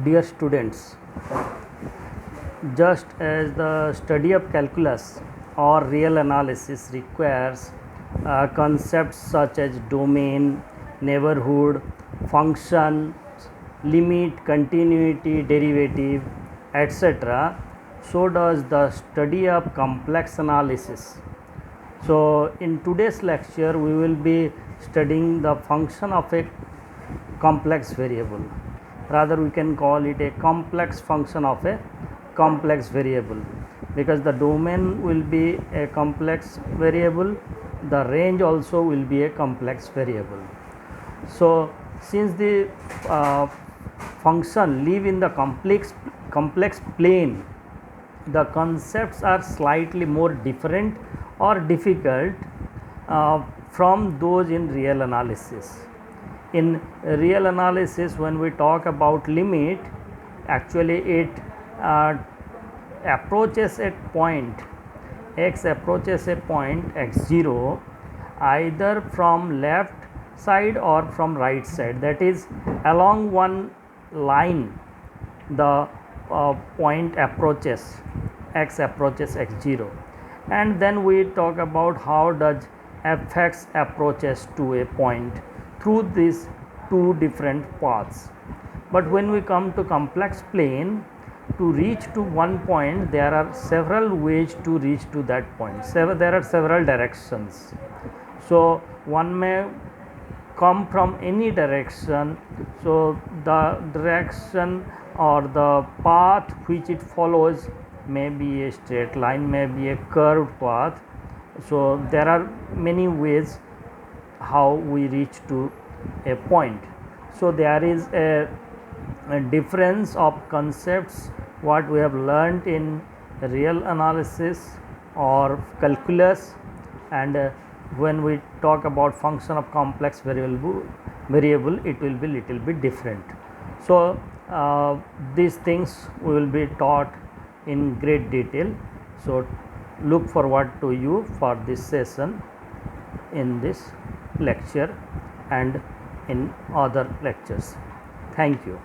Dear students, just as the study of calculus or real analysis requires concepts such as domain, neighborhood, function, limit, continuity, derivative, etc., so does the study of complex analysis. So, in today's lecture, we will be studying the function of a complex variable. Rather, we can call it a complex function of a complex variable, because the domain will be a complex variable, the range also will be a complex variable. So, since the function live in the complex plane, the concepts are slightly more different or difficult from those in real analysis. In real analysis, when we talk about limit, actually it approaches a point, x approaches a point x0 either from left side or from right side, that is along one line the point approaches, x approaches x0, and then we talk about how does fx approaches to a point through these two different paths. But when we come to complex plane, to reach to one point there are several ways to reach to that point. There are several directions. So one may come from any direction. So the direction or the path which it follows may be a straight line, may be a curved path. So there are many ways how we reach to a point. So there is a difference of concepts what we have learned in real analysis or calculus, and when we talk about function of complex variable it will be little bit different. So these things will be taught in great detail. So look forward to you for this session in this lecture and in other lectures. Thank you.